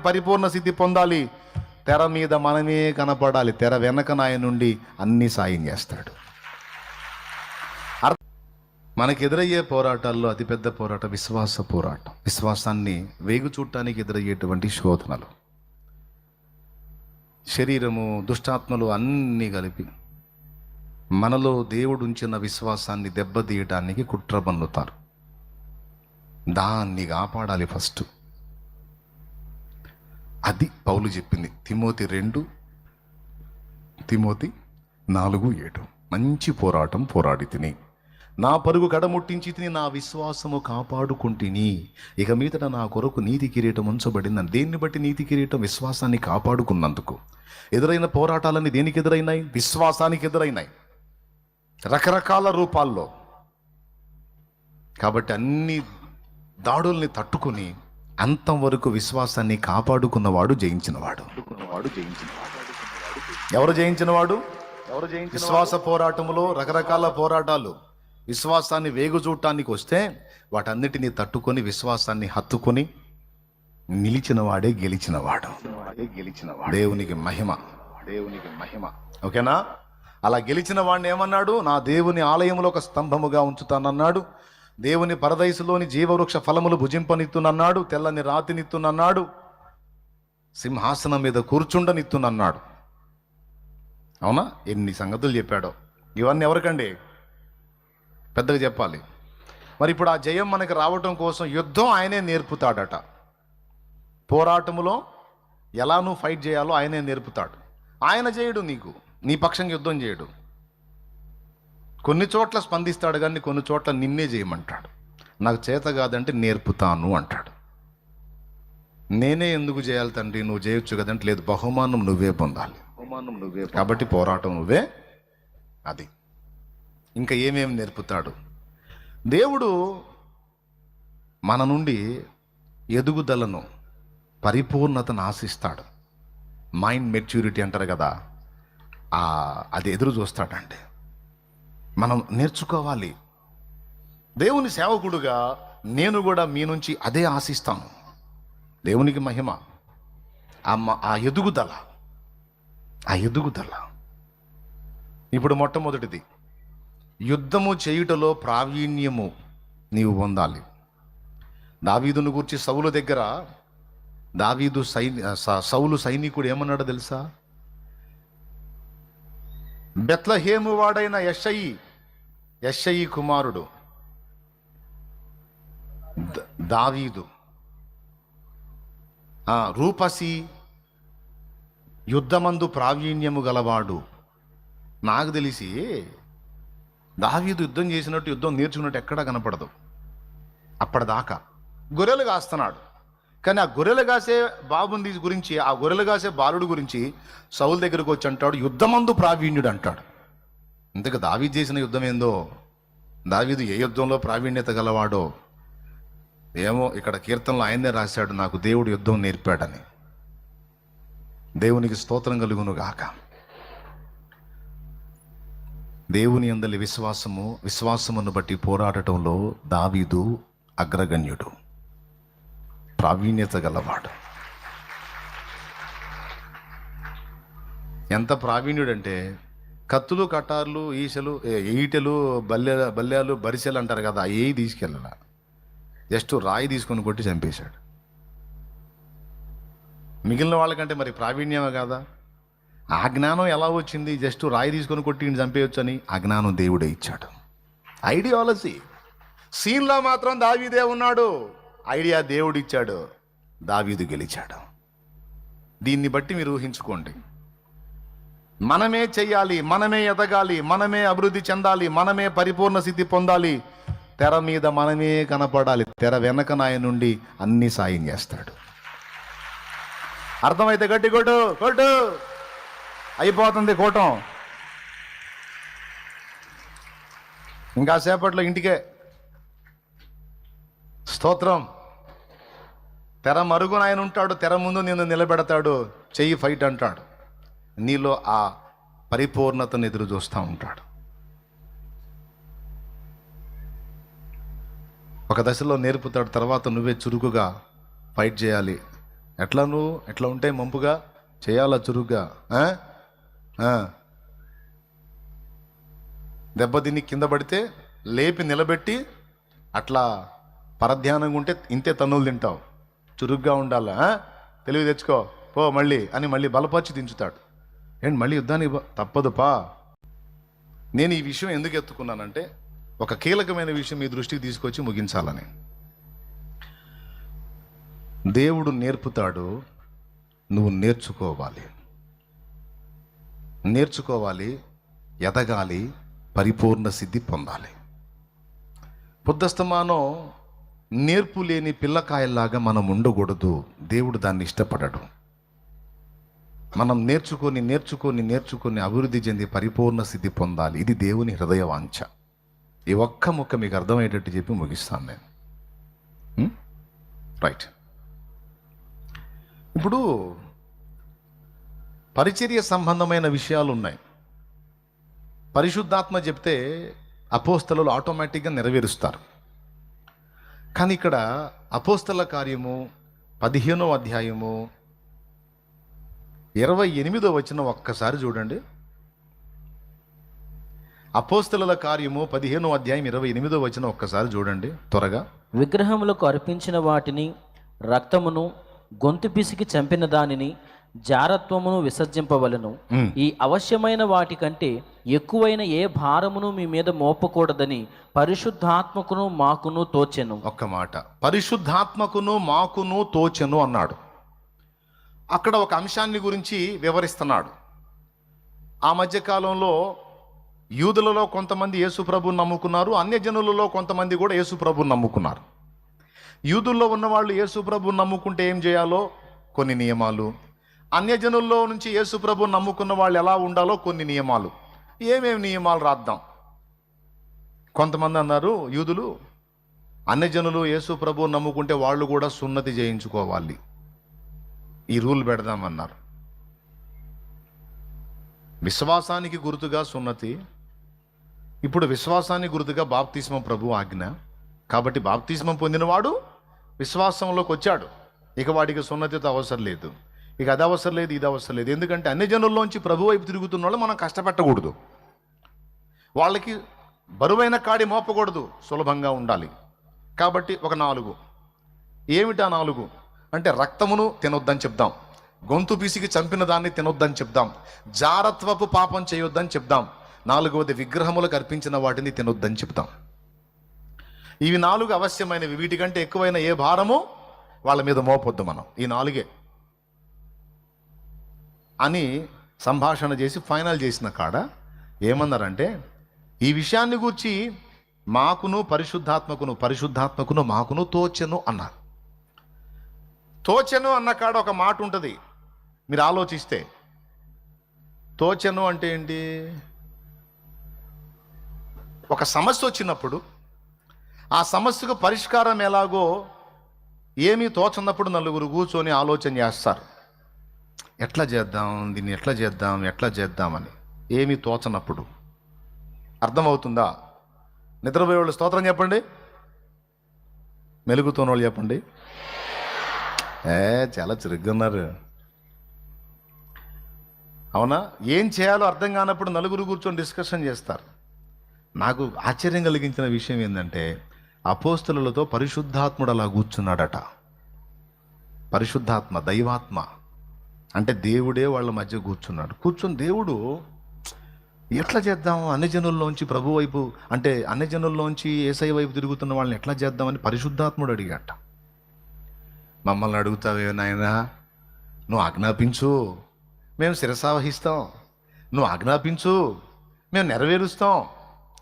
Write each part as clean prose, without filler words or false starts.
పరిపూర్ణ స్థితి పొందాలి. తెర మీద మనమే కనపడాలి. తెర వెనక నాయన నుండి అన్ని సాయం చేస్తాడు. మనకు ఎదురయ్యే పోరాటాల్లో అతిపెద్ద పోరాటం విశ్వాస పోరాటం. విశ్వాసాన్ని వేగు చూడటానికి ఎదురయ్యేటువంటి శోధనలు, శరీరము, దుష్టాత్మలు అన్నీ కలిపి మనలో దేవుడు ఉంచిన విశ్వాసాన్ని దెబ్బతీయటానికి కుట్ర పన్నుతారు. దాన్ని కాపాడాలి ఫస్ట్. అది పౌలు చెప్పింది తిమోతి 2, తిమోతి 4:7. మంచి పోరాటం పోరాడి తిని నా పరుగు కడముట్టించి తిని నా విశ్వాసము కాపాడుకుంటుని. ఇక మీదట నా కొరకు నీతి కిరీటం ఉంచబడిందని. దేన్ని బట్టి నీతి కిరీటం? విశ్వాసాన్ని కాపాడుకున్నందుకు. ఎదురైన పోరాటాలన్నీ దేనికి ఎదురైనాయి? విశ్వాసానికి ఎదురైనాయి, రకరకాల రూపాల్లో. కాబట్టి అన్ని దాడుల్ని తట్టుకుని అంతం వరకు విశ్వాసాన్ని కాపాడుకున్నవాడు జయించినవాడు. ఎవరు జయించినవాడు? విశ్వాస పోరాటములో రకరకాల పోరాటాలు. విశ్వాసాన్ని వేగు చూడటానికి వస్తే వాటన్నిటినీ తట్టుకొని విశ్వాసాన్ని హత్తుకొని నిలిచిన వాడే గెలిచినవాడు. దేవునికి మహిమ, దేవునికి మహిమ. ఓకేనా? అలా గెలిచిన వాడిని ఏమన్నాడు? నా దేవుని ఆలయంలో ఒక స్తంభముగా ఉంచుతానన్నాడు. దేవుని పరదైసులోని జీవవృక్ష ఫలములు భుజింపనిత్తునన్నాడు. తెల్లని రాతినిత్తునన్నాడు. సింహాసనం మీద కూర్చుండనిత్తునన్నాడు. అవునా? ఎన్ని సంగతులు చెప్పాడో. ఇవన్నీ ఎవరికండి? పెద్దగా చెప్పాలి. మరి ఇప్పుడు ఆ జయం మనకి రావటం కోసం యుద్ధం ఆయనే నేర్పుతాడట. పోరాటములో ఎలా నువ్వు ఫైట్ చేయాలో ఆయనే నేర్పుతాడు. ఆయన చేయడు, నీకు నీ పక్షంగా యుద్ధం చేయడు. కొన్ని చోట్ల స్పందిస్తాడు కానీ కొన్ని చోట్ల నిన్నే చేయమంటాడు. నాకు చేత కాదంటే నేర్పుతాను అంటాడు. నేనే ఎందుకు చేయాలి తండ్రి, నువ్వు చేయొచ్చు కదంటే, లేదు, బహుమానం నువ్వే పొందాలి. కాబట్టి పోరాటం నువ్వే. అది ఇంకా ఏమేమి నేర్పుతాడు? దేవుడు మన నుండి ఎదుగుదలను, పరిపూర్ణతను ఆశిస్తాడు. మైండ్ మెచ్యూరిటీ అంటారు కదా, అది ఎదురు చూస్తాడంటే మనం నేర్చుకోవాలి. దేవుని సేవకుడుగా నేను కూడా మీ నుంచి అదే ఆశిస్తాను. దేవునికి మహిమ. ఆ ఎదుగుదల, ఆ ఎదుగుదల. ఇప్పుడు మొట్టమొదటిది, యుద్ధము చేయుటలో ప్రావీణ్యము నీవు పొందాలి. దావీదును గూర్చి సౌలు దగ్గర సౌలు సైనికుడు ఏమన్నాడో తెలుసా? బెత్లహేము వాడైన యెషయి కుమారుడు దావీదు రూపసి, యుద్ధమందు ప్రావీణ్యము గలవాడు. నాకు తెలిసి దావీదు యుద్ధం చేసినట్టు, యుద్ధం నేర్చుకున్నట్టు ఎక్కడా కనపడదు. అప్పటిదాకా గొర్రెలు కాస్తున్నాడు. కానీ ఆ గొర్రెలు కాసే బాబుని గురించి, ఆ గొర్రెలు కాసే బాలుడు గురించి సౌలు దగ్గరకు వచ్చి అంటాడు, యుద్ధమందు ప్రావీణ్యుడు అంటాడు. ఇంతకు దావీదు చేసిన యుద్ధం ఏందో, దావీదు ఏ యుద్ధంలో ప్రావీణ్యత గలవాడో ఏమో. ఇక్కడ కీర్తనలో ఆయనే రాశాడు, నాకు దేవుడు యుద్ధం నేర్పాడని. దేవునికి స్తోత్రం కలుగును గాక. దేవుని యందలి విశ్వాసమును బట్టి పోరాడటంలో దావీదు అగ్రగణ్యుడు, ప్రావీణ్యత గలవాడు. ఎంత ప్రావీణ్యుడంటే, కత్తులు, కటార్లు, ఈటెలు, బల్యాలు, బరిసెలు అంటారు కదా, ఏ తీసుకెళ్ళాల, జస్ట్ రాయి తీసుకొని కొట్టి చంపేశాడు. మిగిలిన వాళ్ళకంటే మరి ప్రావీణ్యమే కాదా? ఆ జ్ఞానం ఎలా వచ్చింది? జస్ట్ రాయి తీసుకొని కొట్టి చంపేయొచ్చు అని ఆ జ్ఞానం దేవుడే ఇచ్చాడు. ఐడియాలజీ సీన్లో మాత్రం దావీదే ఉన్నాడు. ఐడియా దేవుడు ఇచ్చాడు, దావీదు గెలిచాడు. దీన్ని బట్టి మీరు ఊహించుకోండి. మనమే చెయ్యాలి, మనమే ఎదగాలి, మనమే అభివృద్ధి చెందాలి, మనమే పరిపూర్ణ స్థితి పొందాలి. తెర మీద మనమే కనపడాలి. తెర వెనక నాయన నుండి అన్ని సాయం చేస్తాడు. అర్థమైతే గట్టి కొట్టు, కొట్టు. అయిపోతుంది కోటం. ఇంకా సేపట్లో ఇంటికే. స్తోత్రం. తెర మరుగున ఆయన ఉంటాడు, తెర ముందు నిన్ను నిలబెడతాడు, చెయ్యి ఫైట్ అంటాడు. నీలో ఆ పరిపూర్ణతను ఎదురు చూస్తూ ఉంటాడు. ఒక దశలో నేర్పుతాడు, తర్వాత నువ్వే చురుకుగా ఫైట్ చేయాలి. ఎట్లా నువ్వు ఎట్లా ఉంటే మంపుగా చేయాలా చురుగ్గా దెబ్బతిని కింద పడితే లేపి నిలబెట్టి అట్లా పరధ్యానంగా ఉంటే ఇంతే తన్నులు తింటావు. చురుగ్గా ఉండాలా, తెలివి తెచ్చుకో పో మళ్ళీ అని మళ్ళీ బలపరిచి దించుతాడు. ఏంటి మళ్ళీ యుద్ధానికి తప్పదు పా. నేను ఈ విషయం ఎందుకు ఎత్తుకున్నానంటే ఒక కీలకమైన విషయం మీ దృష్టికి తీసుకొచ్చి ముగించాలని. దేవుడు నేర్పుతాడు, నువ్వు నేర్చుకోవాలి, ఎదగాలి, పరిపూర్ణ సిద్ధి పొందాలి. పొద్దస్తమానం నేర్పు లేని పిల్లకాయల్లాగా మనం ఉండకూడదు. దేవుడు దాన్ని ఇష్టపడడు. మనం నేర్చుకొని అభివృద్ధి చెంది పరిపూర్ణ సిద్ధి పొందాలి. ఇది దేవుని హృదయ వాంఛ. ఈ ఒక్క ముక్క మీకు అర్థమయ్యేటట్టు చెప్పి ముగిస్తాను నేను. రైట్. ఇప్పుడు పరిచర్య సంబంధమైన విషయాలు ఉన్నాయి. పరిశుద్ధాత్మ చెప్తే అపోస్తలులు ఆటోమేటిక్గా నెరవేరుస్తారు. కానీ ఇక్కడ అపోస్తల కార్యము 15వ అధ్యాయము 28వ వచనం ఒక్కసారి చూడండి. అపోస్తలుల కార్యము 15వ అధ్యాయం 28వ వచనం ఒక్కసారి చూడండి త్వరగా. విగ్రహములకు అర్పించిన వాటిని, రక్తమును, గొంతు పిసికి చంపిన దానిని, జారత్వమును విసర్జింపవలను. ఈ అవశ్యమైన వాటి కంటే ఎక్కువైన ఏ భారమును మీ మీద మోపకూడదని పరిశుద్ధాత్మకును మాకును తోచెను. ఒక్క మాట, పరిశుద్ధాత్మకును మాకును తోచెను అన్నాడు. అక్కడ ఒక అంశాన్ని గురించి వివరిస్తున్నాడు. ఆ మధ్యకాలంలో యూదులలో కొంతమంది యేసుప్రభుని నమ్ముకున్నారు, అన్యజనులలో కొంతమంది కూడా యేసుప్రభుని నమ్ముకున్నారు. యూదుల్లో ఉన్నవాళ్ళు యేసుప్రభుని నమ్ముకుంటే ఏం చేయాలో కొన్ని నియమాలు, అన్యజనుల్లో నుంచి యేసుప్రభుని నమ్ముకున్న వాళ్ళు ఎలా ఉండాలో కొన్ని నియమాలు. ఏమేమి నియమాలు రాద్దాం. కొంతమంది అన్నారు, యూదులు అన్యజనులు యేసుప్రభుని నమ్ముకుంటే వాళ్ళు కూడా సున్నతి చేయించుకోవాలి, ఈ రూల్ పెడదామన్నారు. విశ్వాసానికి గుర్తుగా సున్నతి, ఇప్పుడు విశ్వాసానికి గుర్తుగా బాప్తిస్మం ప్రభు ఆజ్ఞ. కాబట్టి బాప్తిస్మం పొందినవాడు విశ్వాసంలోకి వచ్చాడు, ఇక వాడికి సున్నతితో అవసరం లేదు, ఇక అది అవసరం లేదు, ఇది అవసరం లేదు. ఎందుకంటే అన్ని జనుల్లోంచి ప్రభు వైపు తిరుగుతున్న వాళ్ళు మనం కష్టపెట్టకూడదు, వాళ్ళకి బరువైన కాడి మోపకూడదు, సులభంగా ఉండాలి. కాబట్టి ఒక 4. ఏమిటా 4 అంటే రక్తమును తినొద్దని చెప్దాం, గొంతు పిసికి చంపిన దాన్ని తినొద్దని చెప్దాం, జారత్వపు పాపం చేయొద్దని చెప్దాం, 4వది విగ్రహములకు అర్పించిన వాటిని తినొద్దని చెప్తాం. ఇవి 4 అవశ్యమైనవి. వీటికంటే ఎక్కువైన ఏ భారము వాళ్ళ మీద మోపొద్దు మనం. ఈ 4 అని సంభాషణ చేసి ఫైనల్ చేసిన కాడ ఏమన్నారంటే, ఈ విషయాన్ని గూర్చి పరిశుద్ధాత్మకును మాకును తోచెను అన్నారు. తోచెను అన్న కాడ ఒక మాట ఉంటుంది, మీరు ఆలోచిస్తే. తోచెను అంటే ఏంటి? ఒక సమస్య వచ్చినప్పుడు ఆ సమస్యకు పరిష్కారం ఎలాగో ఏమీ తోచనప్పుడు నలుగురు కూర్చొని ఆలోచన చేస్తారు. ఎట్లా చేద్దాం దీన్ని, ఎట్లా చేద్దామని. ఏమీ తోచనప్పుడు. అర్థమవుతుందా? నిద్రపోయే వాళ్ళు స్తోత్రం చెప్పండి, మెలుగుతున్న వాళ్ళు చెప్పండి. చాలా చురుగ్గా ఉన్నారు. అవునా? ఏం చేయాలో అర్థం కానప్పుడు నలుగురు కూర్చొని డిస్కషన్ చేస్తారు. నాకు ఆశ్చర్యం కలిగించిన విషయం ఏంటంటే, అపోస్తలులతో పరిశుద్ధాత్ముడు అలా కూర్చున్నాడట. పరిశుద్ధాత్మ, దైవాత్మ అంటే దేవుడే వాళ్ళ మధ్య కూర్చున్నాడు. కూర్చొని దేవుడు ఎట్లా చేద్దాం, అన్ని జనుల్లోంచి ప్రభు వైపు, అంటే అన్ని జనుల్లోంచి యేసయ్య వైపు తిరుగుతున్న వాళ్ళని ఎట్లా చేద్దామని పరిశుద్ధాత్ముడు అడిగాట. మమ్మల్ని అడుగుతావే నాయనా, నువ్వు ఆజ్ఞాపించు, మేము శిరసావహిస్తాం. నువ్వు ఆజ్ఞాపించు, మేము నెరవేరుస్తాం,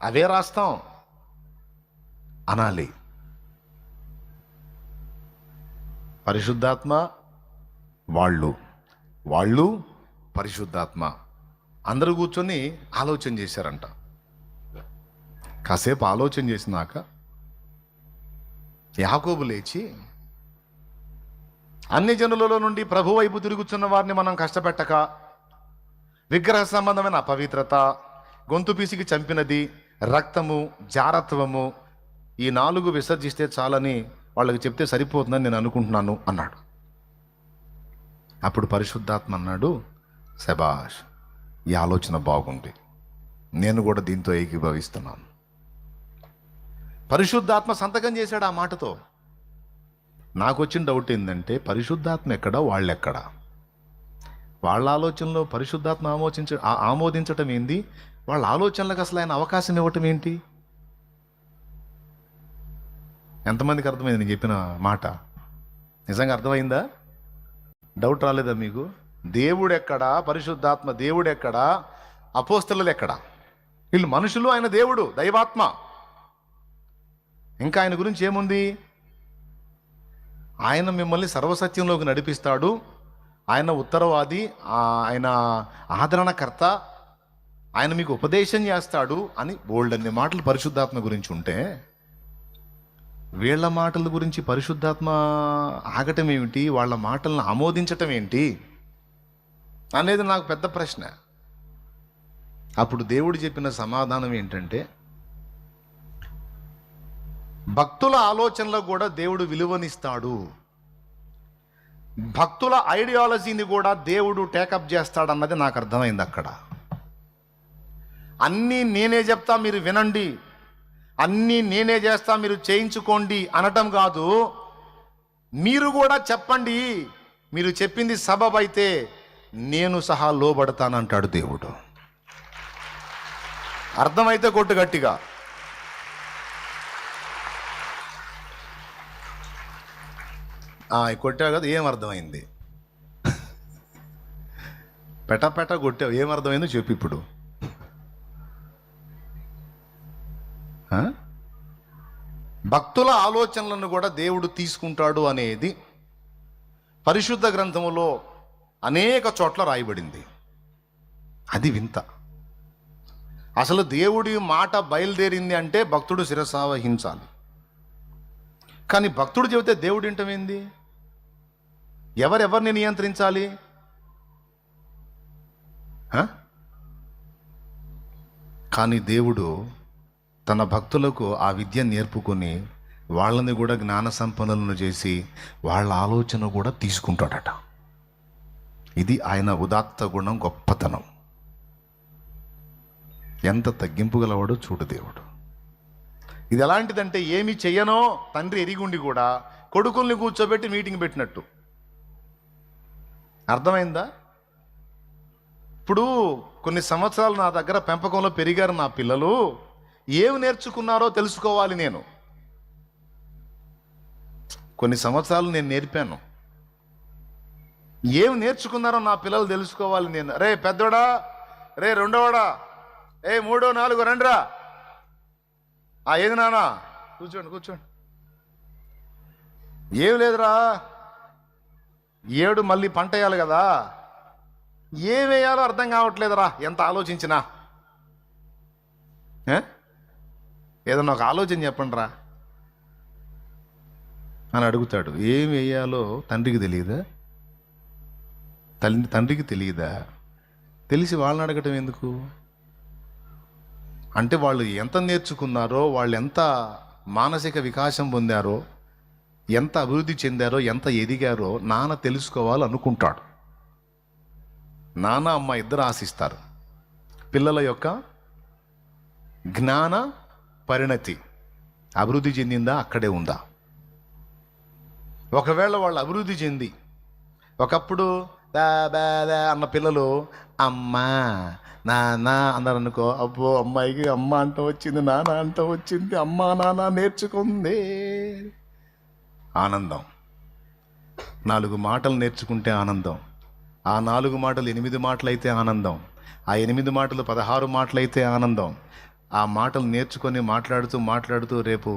అవే రాస్తాం అనాలి. పరిశుద్ధాత్మ వాళ్ళు పరిశుద్ధాత్మ అందరూ కూర్చొని ఆలోచన చేశారంట. కాసేపు ఆలోచన చేసినాక యాకోబు లేచి, అన్ని జనులలో నుండి ప్రభు వైపు తిరుగుతున్న వారిని మనం కష్టపెట్టక, విగ్రహ సంబంధమైన అపవిత్రత, గొంతు పీసికి చంపినది, రక్తము, జారత్వము, ఈ 4 విసర్జిస్తే చాలని వాళ్ళకి చెప్తే సరిపోతుందని నేను అనుకుంటున్నాను అన్నాడు. అప్పుడు పరిశుద్ధాత్మ అన్నాడు, శబాష్, ఈ ఆలోచన బాగుంది, నేను కూడా దీంతో ఏకీభవిస్తున్నాను. పరిశుద్ధాత్మ సంతకం చేశాడు ఆ మాటతో. నాకు వచ్చిన డౌట్ ఏంటంటే, పరిశుద్ధాత్మ ఎక్కడా, వాళ్ళెక్కడా? వాళ్ళ ఆలోచనలో పరిశుద్ధాత్మ ఆమోదించటం ఏంది? వాళ్ళ ఆలోచనలకు అసలు ఆయన అవకాశం ఇవ్వటం ఏంటి? ఎంతమందికి అర్థమైంది నేను చెప్పిన మాట? నిజంగా అర్థమైందా? డౌట్ రాలేదా మీకు? దేవుడు ఎక్కడా, పరిశుద్ధాత్మ దేవుడు ఎక్కడా, అపోస్తలులు ఎక్కడా? వీళ్ళు మనుషులు, ఆయన దేవుడు, దైవాత్మ. ఇంకా ఆయన గురించి ఏముంది? ఆయన మిమ్మల్ని సర్వసత్యంలోకి నడిపిస్తాడు, ఆయన ఉత్తరవాది, ఆయన ఆదరణకర్త, ఆయన మీకు ఉపదేశం చేస్తాడు అని బోల్డన్ని మాటలు పరిశుద్ధాత్మ గురించి ఉంటే, వీళ్ళ మాటల గురించి పరిశుద్ధాత్మ ఆగటం ఏమిటి, వాళ్ళ మాటలను ఆమోదించటం ఏంటి అనేది నాకు పెద్ద ప్రశ్న. అప్పుడు దేవుడు చెప్పిన సమాధానం ఏంటంటే, భక్తుల ఆలోచనలకు కూడా దేవుడు విలువనిస్తాడు, భక్తుల ఐడియాలజీని కూడా దేవుడు టేకప్ చేస్తాడన్నది నాకు అర్థమైంది అక్కడ. అన్నీ నేనే చెప్తా మీరు వినండి, అన్నీ నేనే చేస్తా మీరు చేయించుకోండి అనటం కాదు, మీరు కూడా చెప్పండి, మీరు చెప్పింది సబబైతే నేను సహా లోబడతానంటాడు దేవుడు. అర్థమైతే కొట్టు గట్టిగా. కొట్టావు కదా, ఏం అర్థమైంది? పెట కొట్టావు, ఏం అర్థమైందో చెప్పు ఇప్పుడు. భక్తుల ఆలోచనలను కూడా దేవుడు తీసుకుంటాడు అనేది పరిశుద్ధ గ్రంథములో అనేక చోట్ల రాయబడింది. అది వింత. అసలు దేవుడి మాట బయలుదేరింది అంటే భక్తుడు శిరసావహించాలి. కానీ భక్తుడు చెబితే దేవుడు వింటమేంది? ఎవరెవరిని నియంత్రించాలి? కానీ దేవుడు తన భక్తులకు ఆ విద్య నేర్పుకొని వాళ్ళని కూడా జ్ఞాన సంపన్నులను చేసి వాళ్ళ ఆలోచన కూడా తీసుకుంటాడట. ఇది ఆయన ఉదాత్త గుణం, గొప్పతనం. ఎంత తగ్గింపు గలవాడో చూడు దేవుడు. ఇది ఎలాంటిదంటే, ఏమి చెయ్యనో తండ్రి ఎరిగుండి కూడా కొడుకుల్ని కూర్చోబెట్టి మీటింగ్ పెట్టినట్టు. అర్థమైందా? ఇప్పుడు కొన్ని సంవత్సరాలు నా దగ్గర పెంపకంలో పెరిగారు నా పిల్లలు, ఏమి నేర్చుకున్నారో తెలుసుకోవాలి నేను. కొన్ని సంవత్సరాలు నేను నేర్పాను, ఏమి నేర్చుకున్నారో నా పిల్లలు తెలుసుకోవాలి నేను. రే పెద్దోడా, రే రెండోవాడా, ఏ మూడో నాలుగో రండిరా. ఏది నానా, కూర్చోండి. ఏం లేదురా, 7 మళ్ళీ పంట వేయాలి కదా, ఏం వేయాలో అర్థం కావట్లేదురా, ఎంత ఆలోచించినా. ఏదన్నా ఒక ఆలోచన చెప్పండి రా అని అడుగుతాడు. ఏం వేయాలో తండ్రికి తెలియదా? తండ్రికి తెలియదా? తెలిసి వాళ్ళని అడగటం ఎందుకు? అంటే వాళ్ళు ఎంత నేర్చుకున్నారో, వాళ్ళు ఎంత మానసిక వికాసం పొందారో, ఎంత అభివృద్ధి చెందారో, ఎంత ఎదిగారో నాన్న తెలుసుకోవాలనుకుంటాడు. నాన్న అమ్మ ఇద్దరు ఆశిస్తారు పిల్లల యొక్క జ్ఞాన పరిణతి అభివృద్ధి చెందిందా, అక్కడే ఉందా. ఒకవేళ వాళ్ళు అభివృద్ధి చెంది ఒకప్పుడు అన్న పిల్లలు అమ్మా నాన్న అన్నారు అనుకో, అబ్బో అమ్మాయికి అమ్మ అంట వచ్చింది, నాన్న అంట వచ్చింది, అమ్మ నాన్న నేర్చుకుంది, ఆనందం. 4 మాటలు నేర్చుకుంటే ఆనందం, ఆ 4 మాటలు 8 మాటలు అయితే ఆనందం, ఆ 8 మాటలు 16 మాటలు అయితే ఆనందం. ఆ మాటలు నేర్చుకొని మాట్లాడుతూ రేపు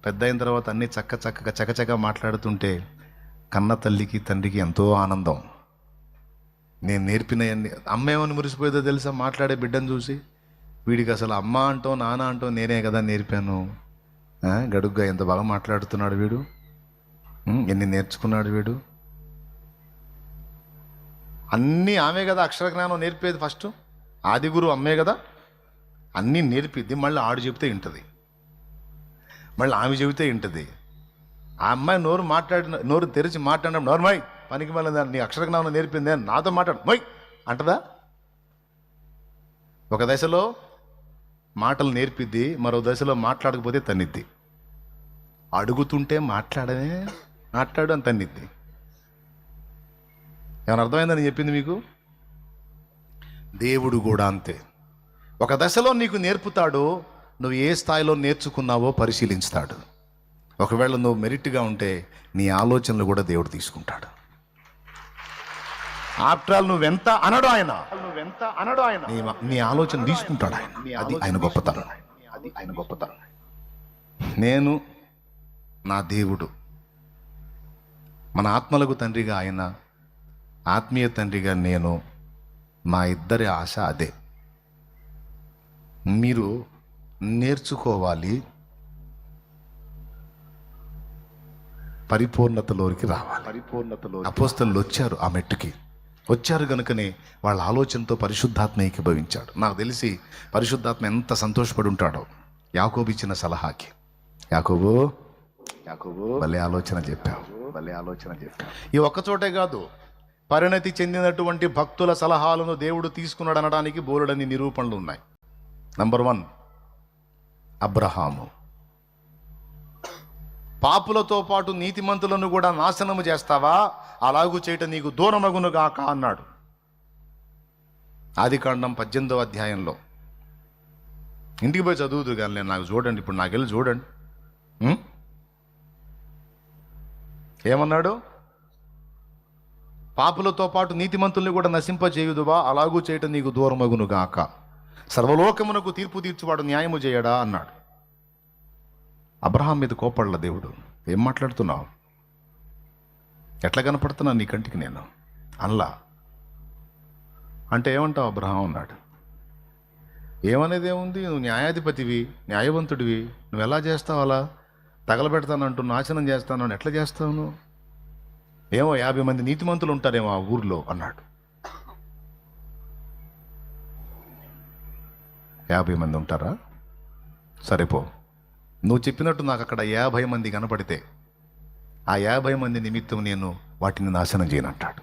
పెద్ద అయిన తర్వాత అన్నీ చక్కగా మాట్లాడుతుంటే కన్న తల్లికి తండ్రికి ఎంతో ఆనందం. నేను నేర్పినవన్నీ అమ్మ ఏమని మురిసిపోయేదో తెలుసా? మాట్లాడే బిడ్డను చూసి, వీడికి అసలు అమ్మ అంటో నాన్న అంటో నేనే కదా నేర్పాను, గడుగ్గా ఎంత బాగా మాట్లాడుతున్నాడు వీడు, ఎన్ని నేర్చుకున్నాడు వీడు. అన్నీ ఆమె కదా అక్షర జ్ఞానం నేర్పేది. ఫస్ట్ ఆది గురువు అమ్మే కదా, అన్నీ నేర్పిద్ది. మళ్ళీ ఆడు చెబితే వింటది, మళ్ళీ ఆమె చెబితే వింటది. ఆ అమ్మాయి నోరు తెరిచి మాట్లాడడం, నోర్మై పనికి మళ్ళీ నీ అక్షర జ్ఞానం నేర్పిందే నాతో మాట్లాడు మొయ్ అంటదా? ఒక దశలో మాటలు నేర్పిద్ది, మరో దశలో మాట్లాడకపోతే తన్నిద్ది. అడుగుతుంటే మాట్లాడు అని తన్నిద్ది. ఏమైనా అర్థమైందని చెప్పింది మీకు? దేవుడు కూడా అంతే. ఒక దశలో నీకు నేర్పుతాడు, నువ్వు ఏ స్థాయిలో నేర్చుకున్నావో పరిశీలించుతాడు. ఒకవేళ నువ్వు మెరిట్గా ఉంటే నీ ఆలోచనలు కూడా దేవుడు తీసుకుంటాడు. ఆఫ్టర్ ఆల్ నువ్వెంత అనడు ఆయన, నీ ఆలోచన తీసుకుంటాడు ఆయన. అది ఆయన గొప్పతనం. నేను, నా దేవుడు, మన ఆత్మలకు తండ్రిగా ఆయన, ఆత్మీయ తండ్రిగా నేను, మా ఇద్దరి ఆశ అదే. మీరు నేర్చుకోవాలి, పరిపూర్ణతలోకి రావాలి. అపోస్తలులు వచ్చారు, ఆ మెట్టుకి వచ్చారు కనుకనే వాళ్ళ ఆలోచనతో పరిశుద్ధాత్మ ఏకీభవించాడు. నాకు తెలిసి పరిశుద్ధాత్మ ఎంత సంతోషపడి ఉంటాడో యాకోబు ఇచ్చిన సలహాకి. యాకోబు భలే ఆలోచన చెప్పావు. ఈ ఒక్కచోటే కాదు, పరిణతి చెందినటువంటి భక్తుల సలహాలను దేవుడు తీసుకున్నాడు అనడానికి బోలెడని నిరూపణలు ఉన్నాయి. నంబర్ 1, అబ్రహాము. పాపులతో పాటు నీతిమంతులను కూడా నాశనము చేస్తావా? అలాగూ చేయటం నీకు దూరమగును గాక అన్నాడు. ఆదికాండం 18వ అధ్యాయంలో. ఇంటికి పోయి చదువుతూ కానీ నేను నాకు చూడండి, ఇప్పుడు నాకు వెళ్ళి చూడండి. ఏమన్నాడు? పాపులతో పాటు నీతిమంతుల్ని కూడా నశింపజేయుదువా? అలాగూ చేయటం నీకు దూరమగును గాక. సర్వలోకమునకు తీర్పు తీర్చువాడు న్యాయము చేయడా అన్నాడు. అబ్రహాం మీద కోపడల దేవుడు. ఏం మాట్లాడుతున్నావు? ఎట్లా కనపడుతున్నా నీ కంటికి నేను అనలా. అంటే ఏమంటావు అబ్రహాం అన్నాడు. ఏమనేది ఏముంది? నువ్వు న్యాయాధిపతివి, న్యాయవంతుడివి, నువ్వు ఎలా చేస్తావు? అలా తగలబెడతానంటూ నాశనం చేస్తాను, ఎట్లా చేస్తావు నువ్వు? ఏమో 50 మంది నీతిమంతులు ఉంటారేమో ఆ ఊర్లో అన్నాడు. 50 మంది ఉంటారా? సరిపో, నువ్వు చెప్పినట్టు నాకు అక్కడ 50 మంది కనపడితే ఆ 50 మంది నిమిత్తం నేను వాటిని నాశనం చేయనంటాడు.